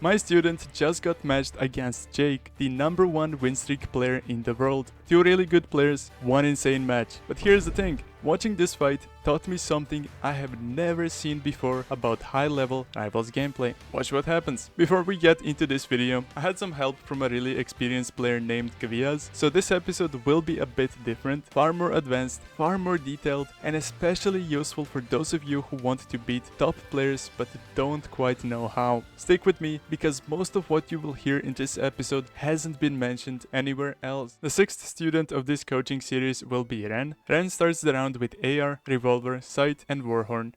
My student just got matched against Jake, the #1 win streak player in the world. Two really good players, one insane match. But here's the thing, watching this fight taught me something I have never seen before about high-level Rivals gameplay. Watch what happens. Before we get into this video, I had some help from a really experienced player named Gaviaz, so this episode will be a bit different, far more advanced, far more detailed, and especially useful for those of you who want to beat top players but don't quite know how. Stick with me, because most of what you will hear in this episode hasn't been mentioned anywhere else. The 6th student of this coaching series will be Ren. Ren starts the round with AR, Revolver, Sight, and Warhorn.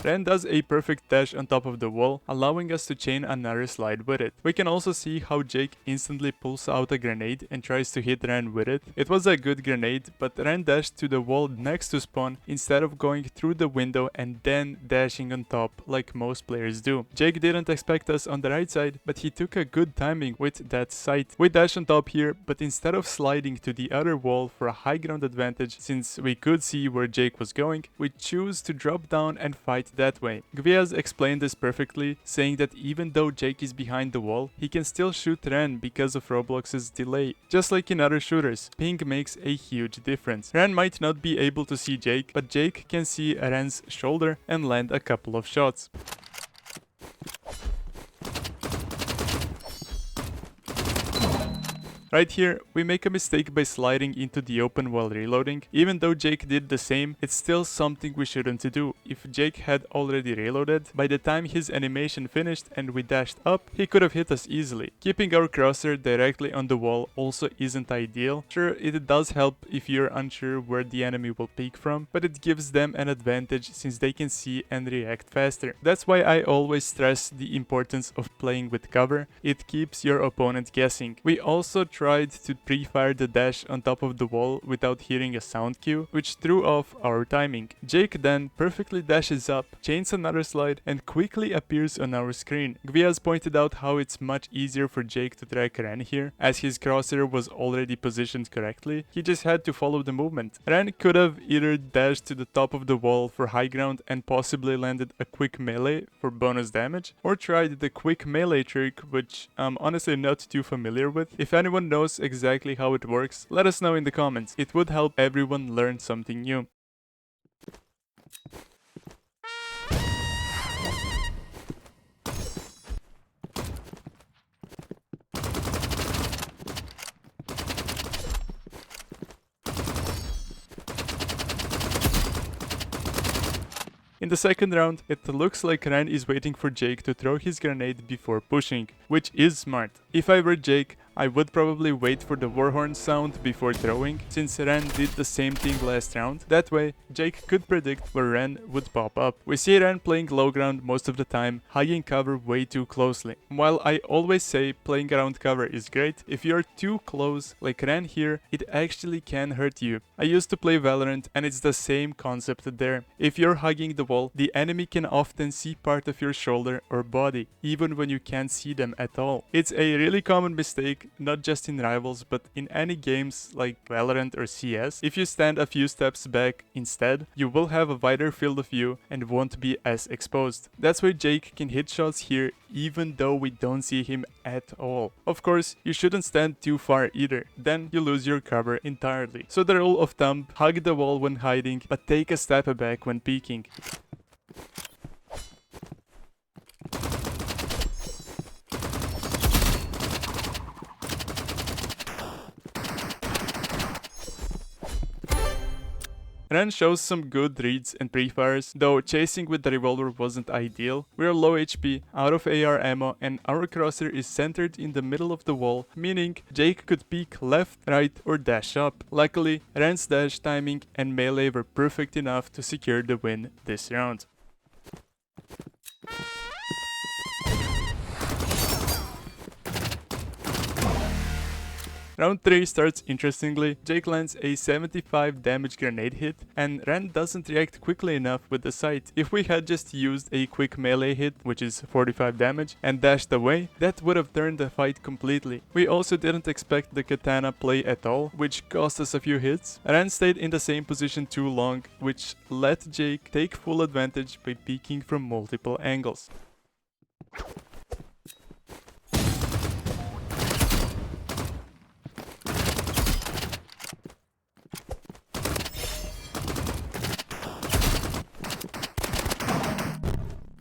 Ren does a perfect dash on top of the wall, allowing us to chain another slide with it. We can also see how Jake instantly pulls out a grenade and tries to hit Ren with it. It was a good grenade, but Ren dashed to the wall next to spawn instead of going through the window and then dashing on top like most players do. Jake didn't expect us on the right side, but he took a good timing with that sight. We dash on top here, but instead of sliding to the other wall for a high ground advantage since we could see where Jake was going, we choose to drop down and fight that way. Gviaz explained this perfectly, saying that even though Jake is behind the wall, he can still shoot Ren because of Roblox's delay. Just like in other shooters, ping makes a huge difference. Ren might not be able to see Jake, but Jake can see Ren's shoulder and land a couple of shots. Right here, we make a mistake by sliding into the open while reloading. Even though Jake did the same, it's still something we shouldn't do. If Jake had already reloaded, by the time his animation finished and we dashed up, he could have hit us easily. Keeping our crosshair directly on the wall also isn't ideal. Sure, it does help if you're unsure where the enemy will peek from, but it gives them an advantage since they can see and react faster. That's why I always stress the importance of playing with cover. It keeps your opponent guessing. We also tried to pre-fire the dash on top of the wall without hearing a sound cue, which threw off our timing. Jake then perfectly dashes up, chains another slide, and quickly appears on our screen. Gviaz pointed out how it's much easier for Jake to track Ren here, as his crosshair was already positioned correctly. He just had to follow the movement. Ren could have either dashed to the top of the wall for high ground and possibly landed a quick melee for bonus damage, or tried the quick melee trick, which I'm honestly not too familiar with. If anyone knows exactly how it works, let us know in the comments. It would help everyone learn something new. In the second round, it looks like Ren is waiting for Jake to throw his grenade before pushing, which is smart. If I were Jake, I would probably wait for the Warhorn sound before throwing, since Ren did the same thing last round. That way, Jake could predict where Ren would pop up. We see Ren playing low ground most of the time, hugging cover way too closely. While I always say playing around cover is great, if you're too close, like Ren here, it actually can hurt you. I used to play Valorant and it's the same concept there. If you're hugging the wall, the enemy can often see part of your shoulder or body, even when you can't see them at all. It's a really common mistake, not just in Rivals, but in any games like Valorant or CS. If you stand a few steps back instead, you will have a wider field of view and won't be as exposed. That's why Jake can hit shots here even though we don't see him at all. Of course, you shouldn't stand too far either, then you lose your cover entirely. So the rule of thumb, hug the wall when hiding, but take a step back when peeking. Ren shows some good reads and pre-fires, though chasing with the revolver wasn't ideal. We're low HP, out of AR ammo, and our crosshair is centered in the middle of the wall, meaning Jake could peek left, right, or dash up. Luckily, Ren's dash timing and melee were perfect enough to secure the win this round. Round 3 starts interestingly. Jake lands a 75 damage grenade hit, and Ren doesn't react quickly enough with the sight. If we had just used a quick melee hit, which is 45 damage, and dashed away, that would have turned the fight completely. We also didn't expect the katana play at all, which cost us a few hits. Ren stayed in the same position too long, which let Jake take full advantage by peeking from multiple angles.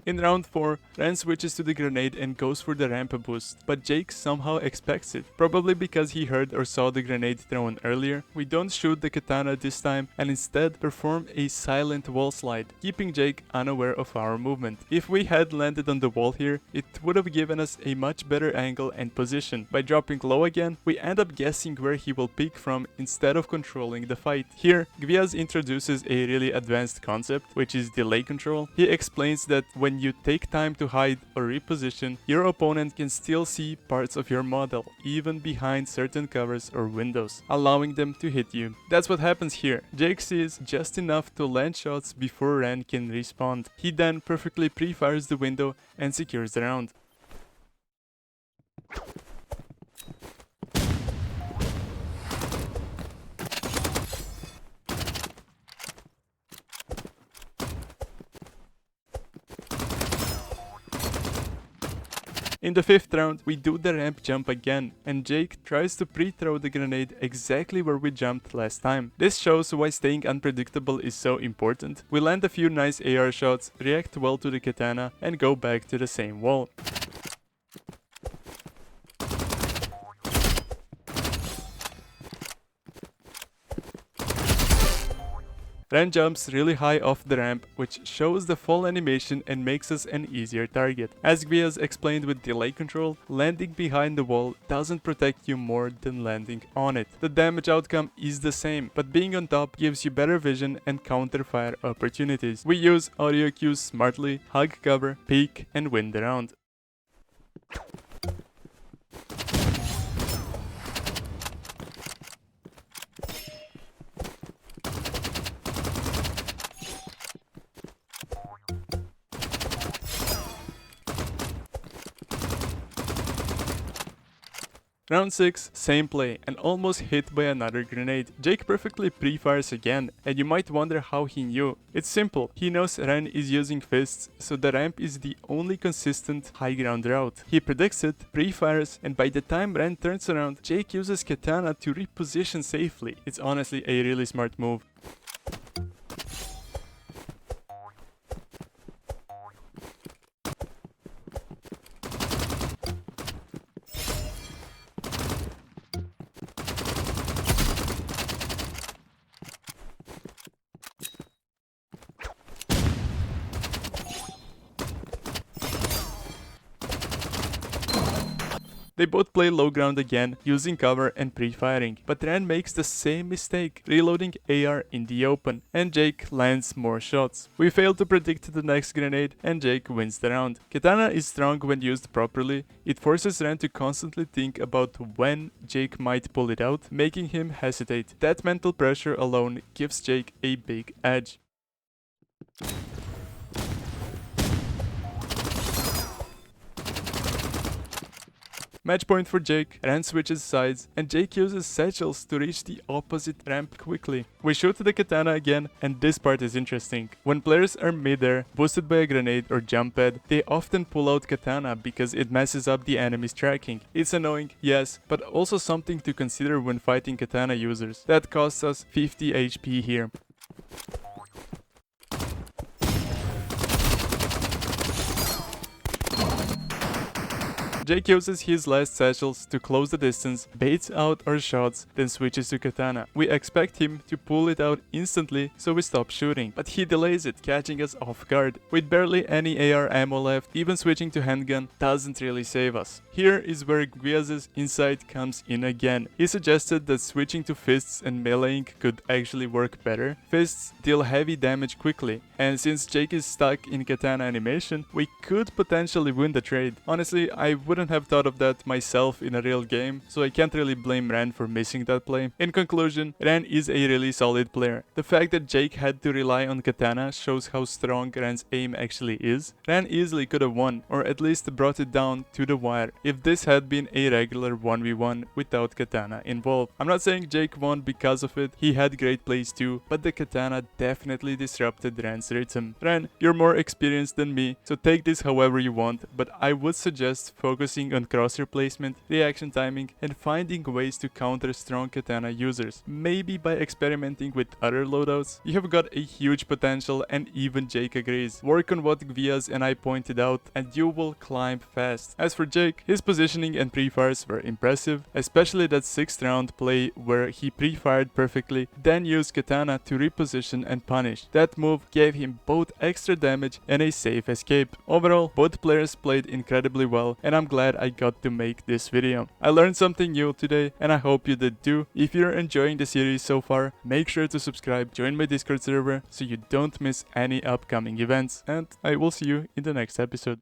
In round 4, Ren switches to the grenade and goes for the ramp boost, but Jake somehow expects it. Probably because he heard or saw the grenade thrown earlier, we don't shoot the katana this time and instead perform a silent wall slide, keeping Jake unaware of our movement. If we had landed on the wall here, it would have given us a much better angle and position. By dropping low again, we end up guessing where he will peek from instead of controlling the fight. Here, Gviaz introduces a really advanced concept, which is delay control. He explains that when you take time to hide or reposition, your opponent can still see parts of your model, even behind certain covers or windows, allowing them to hit you. That's what happens here. Jake sees just enough to land shots before Ren can respond. He then perfectly pre-fires the window and secures the round. In the 5th round, we do the ramp jump again, and Jake tries to pre-throw the grenade exactly where we jumped last time. This shows why staying unpredictable is so important. We land a few nice AR shots, react well to the katana, and go back to the same wall. Ren jumps really high off the ramp, which shows the fall animation and makes us an easier target. As Gviaz explained with delay control, landing behind the wall doesn't protect you more than landing on it. The damage outcome is the same, but being on top gives you better vision and counter-fire opportunities. We use audio cues smartly, hug cover, peek, and win the round. Round 6, same play, and almost hit by another grenade. Jake perfectly pre-fires again, and you might wonder how he knew. It's simple, he knows Ren is using fists, so the ramp is the only consistent high ground route. He predicts it, pre-fires, and by the time Ren turns around, Jake uses katana to reposition safely. It's honestly a really smart move. They both play low ground again, using cover and pre-firing, but Ren makes the same mistake, reloading AR in the open, and Jake lands more shots. We fail to predict the next grenade, and Jake wins the round. Katana is strong when used properly. It forces Ren to constantly think about when Jake might pull it out, making him hesitate. That mental pressure alone gives Jake a big edge. Match point for Jake, Ren switches sides, and Jake uses satchels to reach the opposite ramp quickly. We shoot the katana again, and this part is interesting. When players are mid-air, boosted by a grenade or jump pad, they often pull out katana because it messes up the enemy's tracking. It's annoying, yes, but also something to consider when fighting katana users. That costs us 50 HP here. Jake uses his last satchels to close the distance, baits out our shots, then switches to katana. We expect him to pull it out instantly, so we stop shooting, but he delays it, catching us off guard. With barely any AR ammo left, even switching to handgun doesn't really save us. Here is where Gviaz's insight comes in again. He suggested that switching to fists and meleeing could actually work better. Fists deal heavy damage quickly, and since Jake is stuck in katana animation, we could potentially win the trade. Honestly, I wouldn't wouldn't have thought of that myself in a real game, so I can't really blame Ran for missing that play. In conclusion, Ran is a really solid player. The fact that Jake had to rely on Katana shows how strong Ran's aim actually is. Ran easily could have won, or at least brought it down to the wire, if this had been a regular 1v1 without Katana involved. I'm not saying Jake won because of it, he had great plays too, but the Katana definitely disrupted Ran's rhythm. Ran, you're more experienced than me, so take this however you want, but I would suggest focusing on crosshair placement, reaction timing, and finding ways to counter strong Katana users, maybe by experimenting with other loadouts. You have got a huge potential, and even Jake agrees. Work on what Gviaz and I pointed out and you will climb fast. As for Jake, his positioning and pre-fires were impressive, especially that 6th round play where he pre-fired perfectly, then used Katana to reposition and punish. That move gave him both extra damage and a safe escape. Overall, both players played incredibly well, and I'm glad I got to make this video. I learned something new today, and I hope you did too. If you're enjoying the series so far, make sure to subscribe, join my Discord server so you don't miss any upcoming events, and I will see you in the next episode.